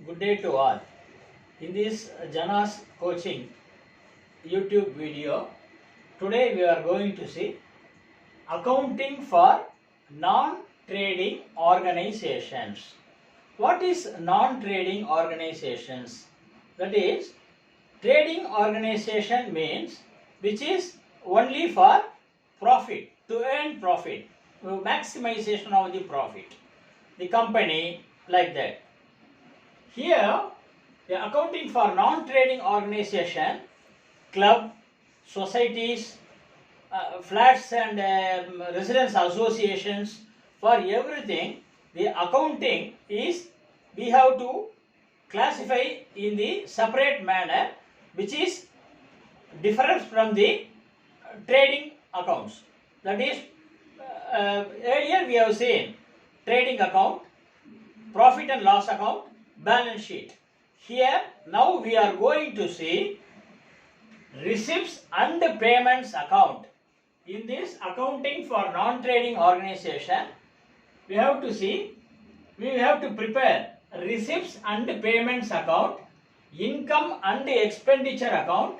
Good day to all. In this Jana's coaching YouTube video, today we are going to see accounting for non-trading organizations. What is non-trading organizations? That is, trading organization means which is only for profit, to earn profit, maximization of the profit. The company like that. Here, the accounting for non-trading organization, club, societies, flats and residence associations, for everything, the accounting is, we have to classify in the separate manner, which is different from the trading accounts. That is, earlier we have seen trading account, profit and loss account, balance sheet. Here now we are going to see receipts and payments account. In this accounting for non-trading organization, we have to prepare receipts and payments account, income and expenditure account,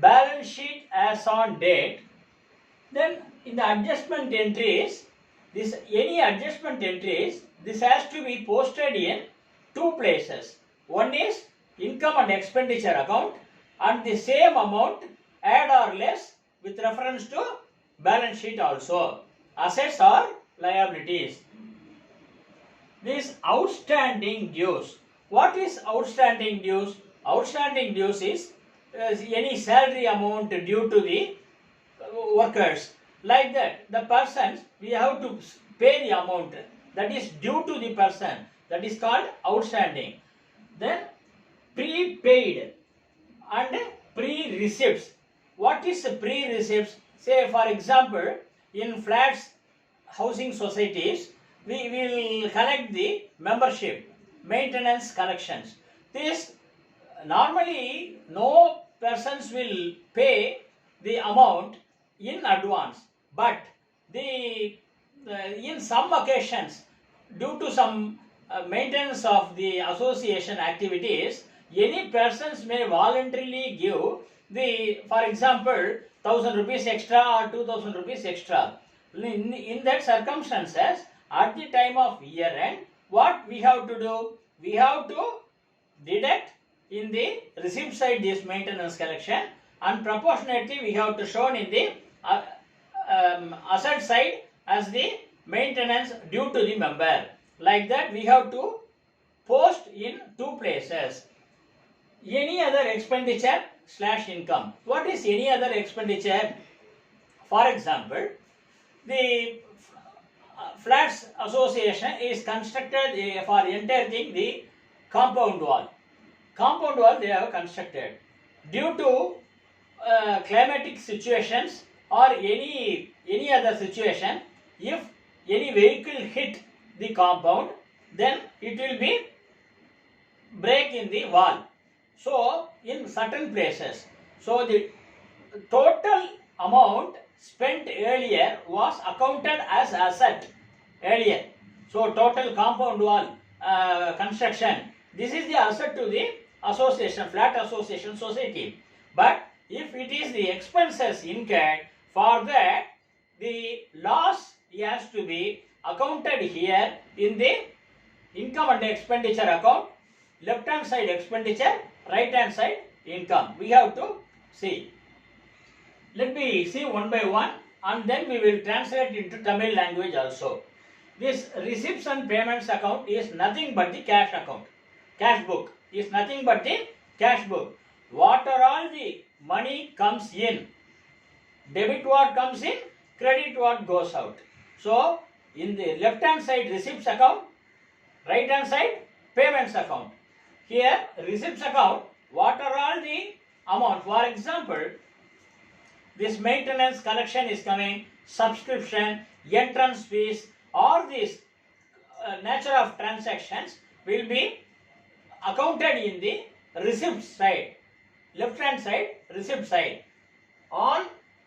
balance sheet as on date. Then in the adjustment entries, any adjustment entries, this has to be posted in two places. One is income and expenditure account, and the same amount add or less with reference to balance sheet also, assets or liabilities. This outstanding dues. What is outstanding dues? Outstanding dues is any salary amount due to the workers. Like that, the persons, we have to pay the amount that is due to the person. That is called outstanding. Then prepaid and pre-receipts. What is pre-receipts? Say for example, in flats, housing societies, we will collect the membership, maintenance collections. This normally no persons will pay the amount in advance, but in some occasions, due to some maintenance of the association activities, any persons may voluntarily give the, for example, 1000 rupees extra or 2000 rupees extra. In that circumstances, at the time of year end, what we have to do? We have to deduct in the receipt side this maintenance collection, and proportionately we have to show in the asset side as the maintenance due to the member. Like that, we have to post in two places. Any other expenditure / income. What is any other expenditure? For example, the flats association is constructed for entire thing, the compound wall. Compound wall they have constructed. Due to climatic situations or any other situation, if any vehicle hit the compound, then it will be break in the wall. So in certain places, so the total amount spent earlier was accounted as asset earlier. So total compound wall construction, this is the asset to the association, flat association society. But if it is the expenses incurred, for that the loss has to be accounted here in the income and expenditure account, left hand side expenditure, right hand side income. We have to see. Let me see one by one, and then we will translate into Tamil language also. This receipts and payments account is nothing but the cash account. Cash book is nothing but the cash book. What are all the money comes in? Debit what comes in, credit what goes out. So in the left hand side receipts account, right hand side payments account. Here receipts account, what are all the amount? For example, this maintenance collection is coming, subscription, entrance fees, all these nature of transactions will be accounted in the receipt side, left hand side receipt side. All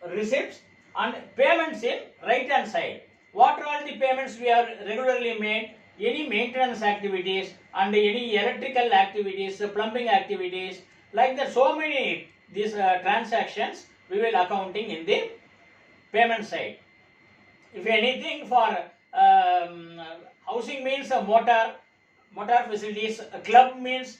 receipts and payments in right hand side. What are all the payments we are regularly made? Any maintenance activities, and any electrical activities, plumbing activities, like that so many these transactions we will accounting in the payment side. If anything for housing means a motor facilities, a club means,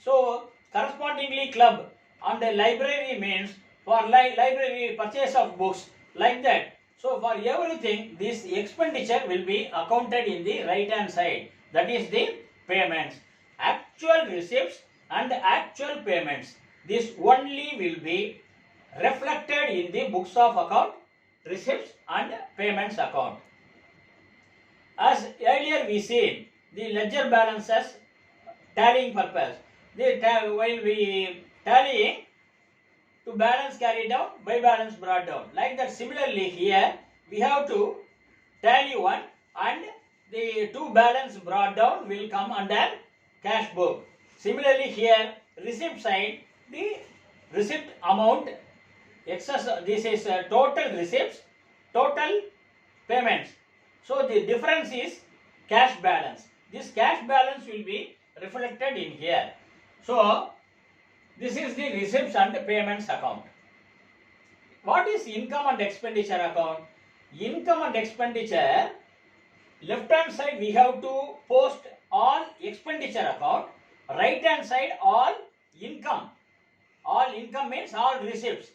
so correspondingly club, and the library means for library purchase of books, like that. So for everything this expenditure will be accounted in the right hand side, that is the payments. Actual receipts and actual payments, this only will be reflected in the books of account, receipts and payments account. As earlier we seen, the ledger balances tallying purpose. While we tallying, to balance carried down, by balance brought down. Like that, similarly here we have to tally one, and the to balance brought down will come under cash book. Similarly here, receipt side, the receipt amount excess, this is total receipts, total payments. So the difference is cash balance. This cash balance will be reflected in here. So this is the receipts and payments account. What is income and expenditure account? Income and expenditure, left hand side we have to post all expenditure account, right hand side all income. All income means all receipts.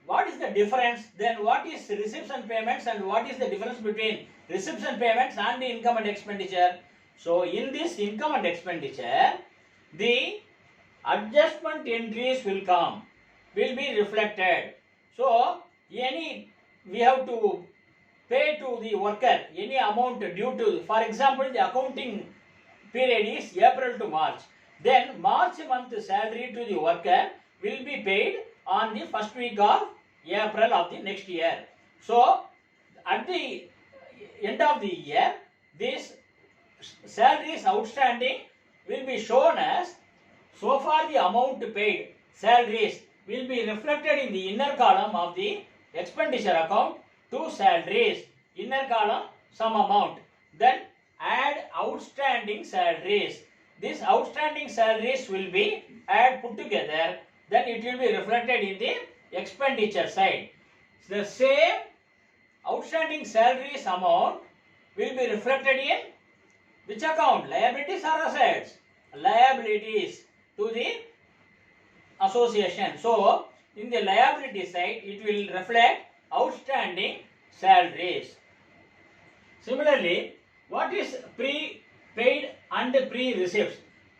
What is the difference? Then what is receipts and payments, and what is the difference between receipts and payments and the income and expenditure? So in this income and expenditure, the adjustment entries will be reflected. So we have to pay to the worker any amount due to, for example, the accounting period is April to March. Then March month salary to the worker will be paid on the first week of April of the next year. So at the end of the year, this salaries outstanding will be shown as, so far the amount paid, salaries, will be reflected in the inner column of the expenditure account to salaries, inner column some amount. Then add outstanding salaries. These outstanding salaries will be put together, then it will be reflected in the expenditure side. The same outstanding salaries amount will be reflected in which account? Liabilities or assets? Liabilities to the association. So in the liability side it will reflect outstanding salaries. Similarly, what is prepaid and pre-receipts?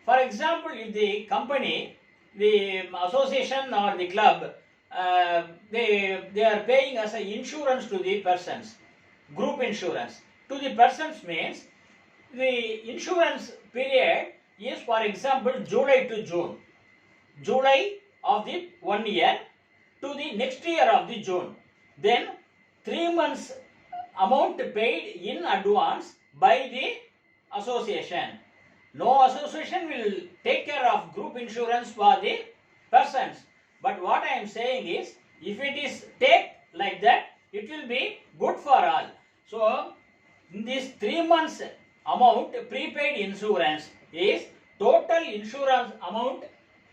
For example, if the company, the association or the club, they are paying as an insurance to the persons, group insurance. To the persons means the insurance period is, for example, July to June. July of the 1 year to the next year of the June. Then 3 months amount paid in advance by the association. No association will take care of group insurance for the persons. But what I am saying is, if it is take like that, it will be good for all. So in this 3 months amount prepaid insurance is total insurance amount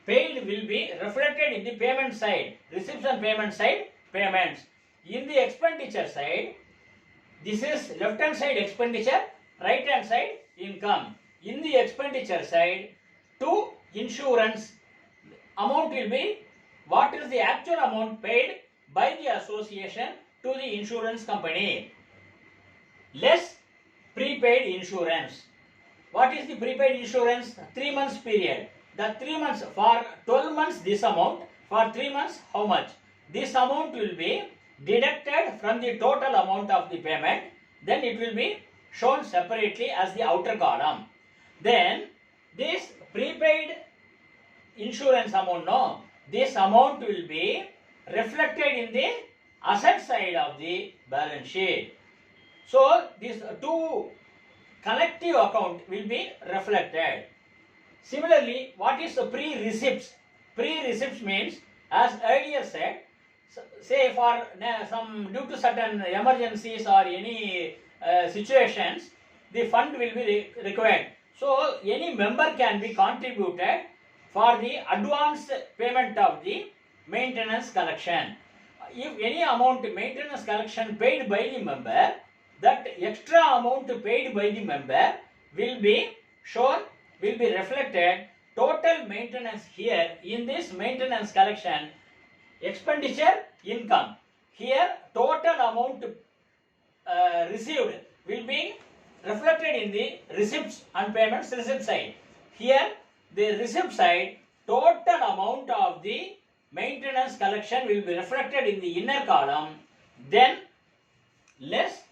paid will be reflected in the payment side, receipts and payment side, payments. In the expenditure side, this is left hand side expenditure, right hand side income. In the expenditure side, to insurance amount will be what is the actual amount paid by the association to the insurance company, less prepaid insurance. What is the prepaid insurance? 3 months period. The 3 months, for 12 months this amount, for 3 months how much? This amount will be deducted from the total amount of the payment. Then it will be shown separately as the outer column. Then this prepaid insurance amount, no, this amount will be reflected in the asset side of the balance sheet. So these two collective account will be reflected. Similarly, what is the pre-receipts? Pre-receipts means, as earlier said, say for some due to certain emergencies or any situations, the fund will be required. So any member can be contributed for the advance payment of the maintenance collection. If any amount maintenance collection paid by the member, that extra amount paid by the member will be shown, will be reflected total maintenance here in this maintenance collection expenditure income. Here total amount received will be reflected in the receipts and payments receipt side. Here the receipt side total amount of the maintenance collection will be reflected in the inner column, then less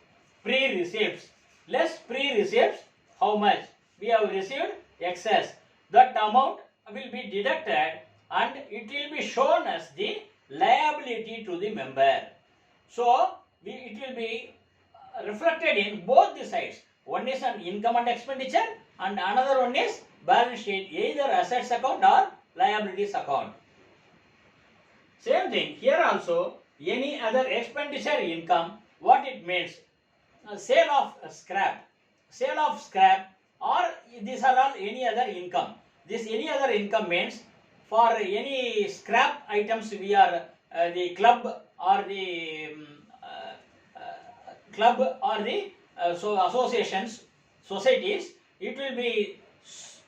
pre-receipts. Less pre-receipts, how much? We have received excess. That amount will be deducted and it will be shown as the liability to the member. So, it will be reflected in both the sides. One is an income and expenditure and another one is balance sheet, either assets account or liabilities account. Same thing here also, any other expenditure income, what it means? Sale of scrap. Sale of scrap, or these are all any other income. This any other income means for any scrap items we are the club or the so associations, societies, it will be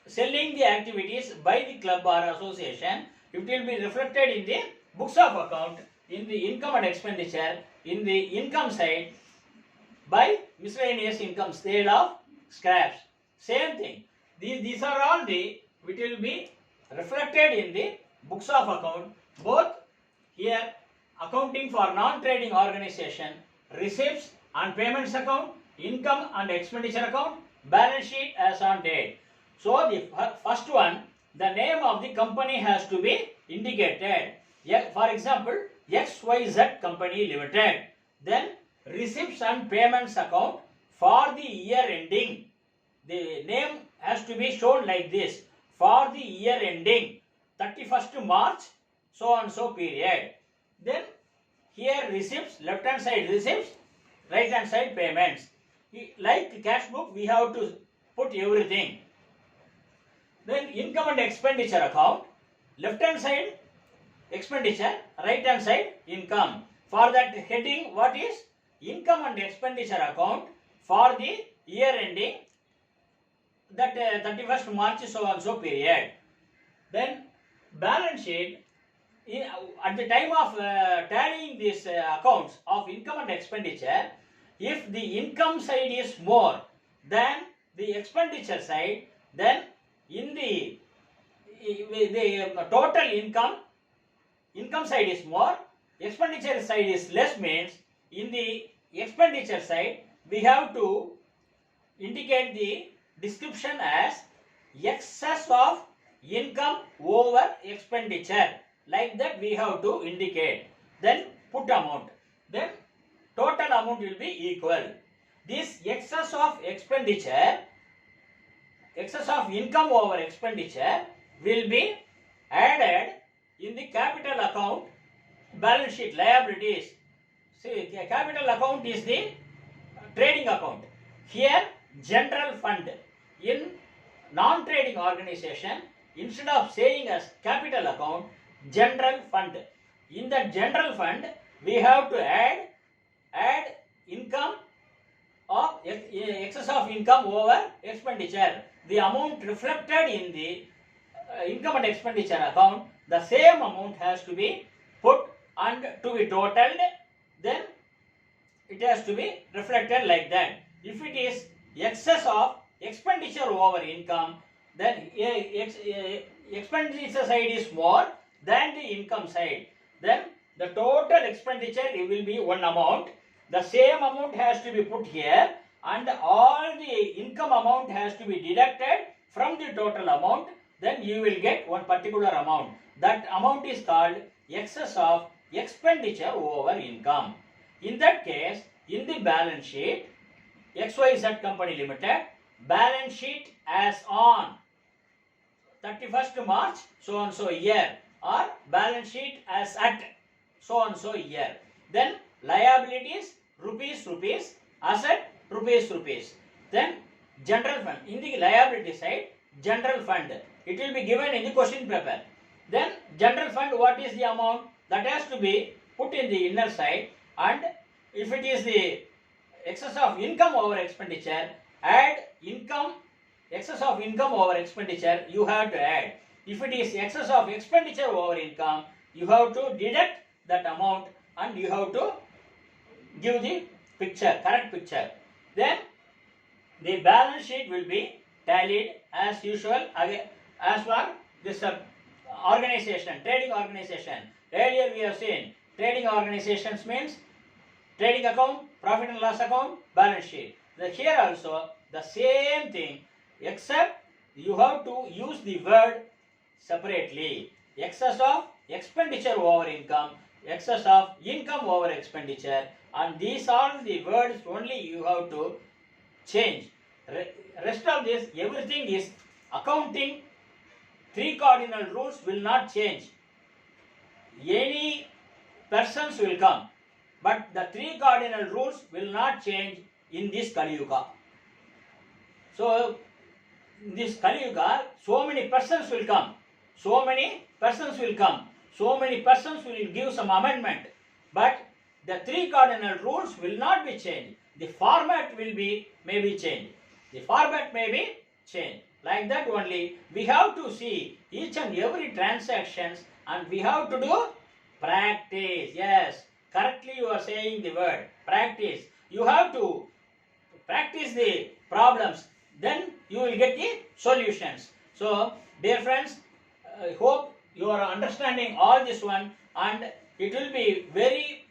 selling the activities by the club or association. It will be reflected in the books of account, in the income and expenditure, in the income side by miscellaneous income, sale of scraps. Same thing. These are all the, it will be reflected in the books of account, both here accounting for non-trading organization, receipts and payments account, income and expenditure account, balance sheet as on date. So the first one, the name of the company has to be indicated. For example, XYZ Company Limited. Then receipts and payments account for the year ending. The name has to be shown like this. For the year ending 31st March, so and so period. Then here receipts, left hand side receipts, right hand side payments. Like cash book, we have to put everything. Then income and expenditure account, left hand side expenditure, right hand side income. For that heading, what is income and expenditure account for the year ending that 31st March so and so period. Then balance sheet, at the time of tallying these accounts of income and expenditure, if the income side is more than the expenditure side, then in the total income side is more, expenditure side is less, means in the expenditure side we have to indicate the description as excess of income over expenditure. Like that we have to indicate. Then put amount. Then total amount will be equal. This excess of expenditure, excess of income over expenditure will be added in the capital account, balance sheet, liabilities. See, capital account is the trading account. Here general fund. In non-trading organization, instead of saying as capital account, general fund. In the general fund, we have to add income of excess of income over expenditure. The amount reflected in the income and expenditure account, the same amount has to be put and to be totaled. Then it has to be reflected like that. If it is excess of expenditure over income, then expenditure side is more than the income side. Then the total expenditure will be one amount. The same amount has to be put here and all the income amount has to be deducted from the total amount. Then you will get one particular amount. That amount is called excess of expenditure over income. In that case, in the balance sheet, XYZ Company Limited, balance sheet as on 31st March so and so year, or balance sheet as at so and so year. Then liabilities rupees, asset rupees. Then general fund. In the liability side, general fund. It will be given in the question paper. Then general fund, what is the amount? That has to be put in the inner side, and if it is the excess of income over expenditure, add income, excess of income over expenditure, you have to add. If it is excess of expenditure over income, you have to deduct that amount and you have to give the picture, correct picture. Then the balance sheet will be tallied as usual as for this organization, trading organization. Earlier we have seen trading organizations means trading account, profit and loss account, balance sheet. Here also the same thing, except you have to use the word separately. Excess of expenditure over income, excess of income over expenditure, and these are the words only you have to change. Rest of this, everything is accounting. 3 cardinal rules will not change. Any persons will come, but the 3 cardinal rules will not change in this Kali Yuga. So, in this Kali Yuga, so many persons will come. So many persons will come. So many persons will give some amendment. But the 3 cardinal rules will not be changed. The format will be maybe changed. The format may be changed. Like that only, we have to see each and every transactions, and we have to do practice. Yes, correctly you are saying the word practice. You have to practice the problems, then you will get the solutions. So, dear friends, I hope you are understanding all this one, and it will be very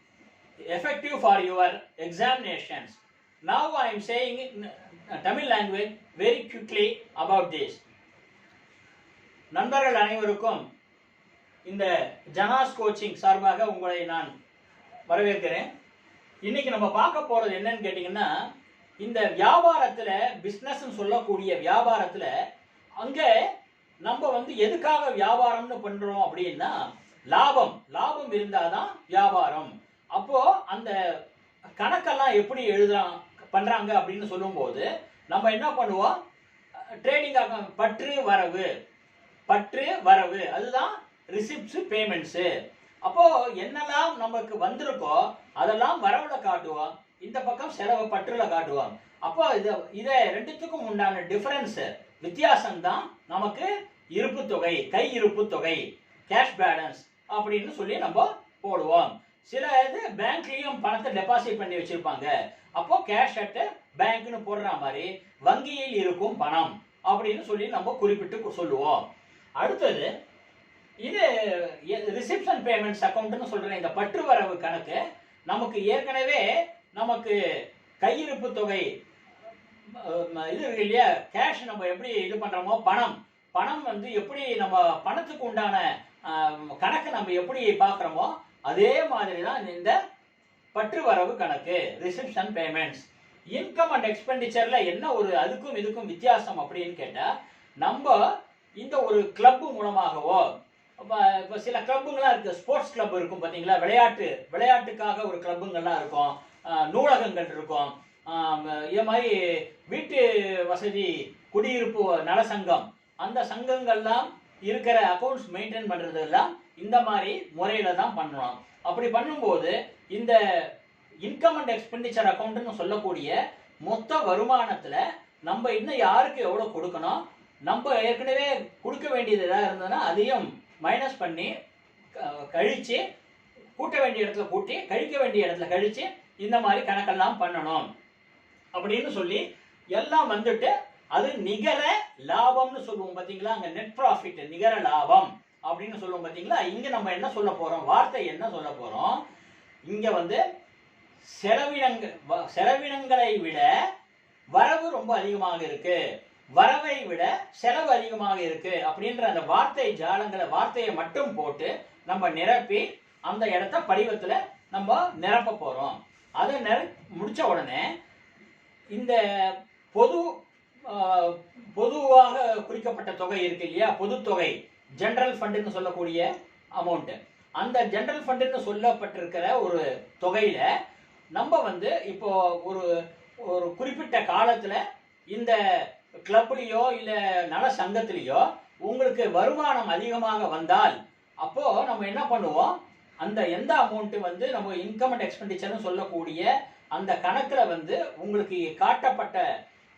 effective for your examinations. Now I am saying in Tamil language very quickly about this. நண்பர்கள் அனைவருக்கும் இந்த Janas coaching சார்பாக உங்களை நான் வரவேற்கிறேன். இன்னைக்கு நம்ம பார்க்க போறது என்னன்னு கேட்டீங்கன்னா, இந்த வியாபாரத்துல பிசினஸ் சொல்லக்கூடிய வியாபாரத்துல அங்க நம்ம எதுக்காக வியாபாரம்னு பண்றோம் அப்படின்னா, லாபம் இருந்தாதான் வியாபாரம். அப்போ அந்த கணக்கெல்லாம் எப்படி பண்றாங்க அப்படின்னு சொல்லும்போது நம்ம என்ன பண்ணுவோம், ட்ரேடிங் அக்கவுண்ட் பற்று வரவு அதுதான் ரிசிப்ட்ஸ் பேமெண்ட்ஸ். அப்போ என்னெல்லாம் நமக்கு வந்திருக்கோ அதெல்லாம் வரவுல காட்டுவோம், இந்த பக்கம் செலவு பற்றுல காட்டுவோம். அப்போ இதை ரெண்டுத்துக்கும் உண்டான டிஃபரன்ஸ் வித்தியாசம் தான் நமக்கு இருப்பு தொகை, கை இருப்பு தொகை, கேஷ் பேலன்ஸ் அப்படின்னு சொல்லி நம்ம போடுவோம். சில இது பேங்க்லயும் பணத்தை டெபாசிட் பண்ணி வச்சிருப்பாங்க. அப்போ கேஷ் அட் பேங்க்னு போடுற மாதிரி வங்கியில் இருக்கும் பணம் அப்படின்னு சொல்லி நம்ம குறிப்பிட்டு சொல்லுவோம். அடுத்தது இது ரிசிப்ஷன் பேமெண்ட்ஸ் அக்கௌண்ட்னு சொல்ற இந்த பற்று வரவு கணக்கு நமக்கு ஏற்கனவே நமக்கு கையிருப்பு தொகை இது இருக்கு இல்லையா, கேஷ் நம்ம எப்படி இது பண்றோமோ பணம் எப்படி நம்ம பணத்துக்கு உண்டான கணக்கு நம்ம எப்படி பார்க்குறோமோ அதே மாதிரி தான் இந்த பற்று வரவு கணக்கு, ரிசிப்ஷன் பேமெண்ட்ஸ். இன்கம் அண்ட் எக்ஸ்பெண்டிச்சர்ல என்ன ஒரு அதுக்கும் இதுக்கும் வித்தியாசம் அப்படின்னு கேட்டா, நம்ம இந்த ஒரு கிளப் மூலமாகவோ, இப்போ சில கிளப்புங்கள்லாம் இருக்கு, ஸ்போர்ட்ஸ் கிளப் இருக்கும் பார்த்தீங்களா, விளையாட்டுக்காக ஒரு கிளப்புங்கள்லாம் இருக்கும், நூலகங்கள் இருக்கும், இது மாதிரி வீட்டு வசதி குடியிருப்பு நலசங்கம், அந்த சங்கங்கள்லாம் இருக்கிற அக்கௌண்ட்ஸ் மெயின்டைன் பண்றதெல்லாம் இந்த மாதிரி முறையில தான் பண்றோம். அப்படி பண்ணும்போது இந்த இன்கம் அண்ட் எக்ஸ்பெண்டிச்சர் அக்கௌண்ட்னு சொல்லக்கூடிய மொத்த வருமானத்துல நம்ம இன்னும் யாருக்கு எவ்வளவு கொடுக்கணும், நம்ம ஏற்கனவே கொடுக்க வேண்டியது ஏதாவது இருந்ததுன்னா அதையும் மைனஸ் பண்ணி கழிச்சு, கூட்ட வேண்டிய இடத்துல கூட்டி கழிக்க வேண்டிய இடத்துல கழிச்சு இந்த மாதிரி கணக்கெல்லாம் பண்ணணும் அப்படின்னு சொல்லி எல்லாம் வந்துட்டு அது நிகர லாபம்னு சொல்லுவோம் பார்த்தீங்களா. அங்க நெட் ப்ராஃபிட் நிகர லாபம் அப்படின்னு சொல்லுவோம் பார்த்தீங்களா. இங்க நம்ம என்ன சொல்ல போறோம், வார்த்தை என்ன சொல்ல போறோம், இங்க செலவினங்களை விட வரவு ரொம்ப அதிகமாக இருக்கு, வரவை விட செலவு அதிகமாக இருக்கு அப்படின்ற அந்த வார்த்தை வார்த்தையை மட்டும் போட்டு நம்ம நிரப்பி அந்த இடத்த படிவத்துல நம்ம நிரப்ப போறோம். அதை முடிச்ச உடனே இந்த பொதுவாக குறிக்கப்பட்ட தொகை இருக்கு இல்லையா, பொது தொகை, ஜெனரல் ஃபண்டுன்னு சொல்லக்கூடிய அமௌண்ட், அந்த ஜெனரல் ஃபண்டுன்னு சொல்லப்பட்டிருக்கிற ஒரு தொகையில நம்ம இப்போ ஒரு குறிப்பிட்ட காலத்துல இந்த கிளப்லேயோ இல்லை நல சங்கத்திலேயோ உங்களுக்கு வருமானம் அதிகமாக வந்தால் அப்போ நம்ம என்ன பண்ணுவோம், அந்த எந்த அமௌண்ட் வந்து நம்ம இன்கம் அண்ட் எக்ஸ்பெண்டிச்சர்னு சொல்லக்கூடிய அந்த கணக்கில் வந்து உங்களுக்கு காட்டப்பட்ட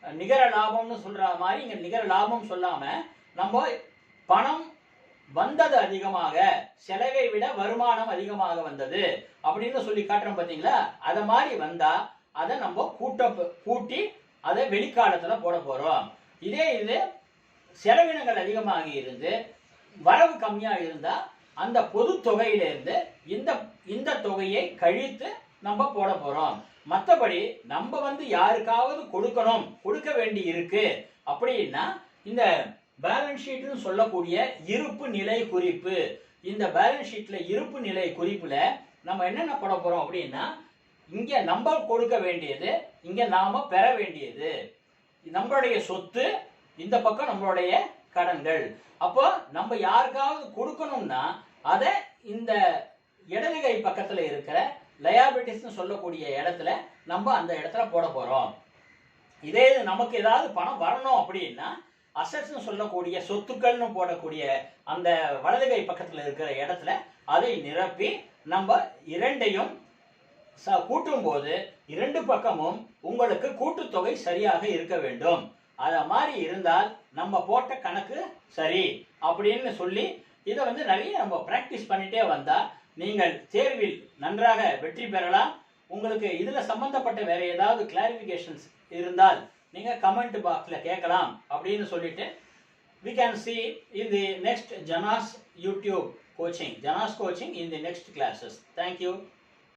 நிகர லாபம்னு சொல்ற மாதிரி இங்க நிகர லாபம் சொல்லாம நம்ம பணம் வந்தது அதிகமாக, செலவை விட வருமானம் அதிகமாக வந்தது அப்படின்னு சொல்லி காட்டுறோம் பார்த்தீங்களா. அதை மாதிரி வந்தா அதை நம்ம கூட்டி அதை வெளிக்காலத்தில் போட போறோம். இதே இது செலவினங்கள் அதிகமாக இருந்து வரவு கம்மியாக இருந்தா அந்த பொது தொகையிலிருந்து இந்த தொகையை கழித்து நம்ம போட போறோம். மற்றபடி நம்ம வந்து யாருக்காவது கொடுக்க வேண்டி இருக்கு அப்படின்னா இந்த பேலன்ஸ் ஷீட்னு சொல்லக்கூடிய இருப்பு நிலை குறிப்பு, இந்த பேலன்ஸ் ஷீட்ல இருப்பு நிலை குறிப்புல நம்ம என்னென்ன போட போறோம் அப்படின்னா, இங்க நம்ம கொடுக்க வேண்டியது, இங்க நாம பெற வேண்டியது, நம்மளுடைய சொத்து, இந்த பக்கம் நம்மளுடைய கடன்கள். அப்போ நம்ம யாருக்காவது கொடுக்கணும்னா அதை இந்த இடது கை பக்கத்துல இருக்கிற லயபிலிட்டிஸ்னு சொல்லக்கூடிய இடத்துல நம்ம அந்த இடத்துல போட போறோம். இதே நமக்கு ஏதாவது பணம் வரணும் அப்படின்னா அசட்ஸ்னு சொல்லக்கூடிய சொத்துக்கள்னு போடக்கூடிய அந்த வலது கை பக்கத்துல இருக்கிற இடத்துல அதை நிரப்பி நம்ம இரண்டையும் கூட்டும் போது இரண்டு பக்கமும் உங்களுக்கு கூட்டுத்தொகை சரியாக இருக்க வேண்டும். அத மாதிரி இருந்தால் நம்ம போட்ட கணக்கு சரி அப்படின்னு சொல்லி இதை வந்து நிறைய நம்ம பிராக்டிஸ் பண்ணிட்டே வந்தா நீங்கள் தேர்வில் நன்றாக வெற்றி பெறலாம். உங்களுக்கு இதுல சம்பந்தப்பட்ட வேற ஏதாவது கிளாரிஃபிகேஷன்ஸ் இருந்தால் நீங்க கமெண்ட் பாக்ஸ்ல கேட்கலாம் அப்படின்னு சொல்லிட்டு we can see in the next Jana's YouTube coaching in the next classes. Thank you.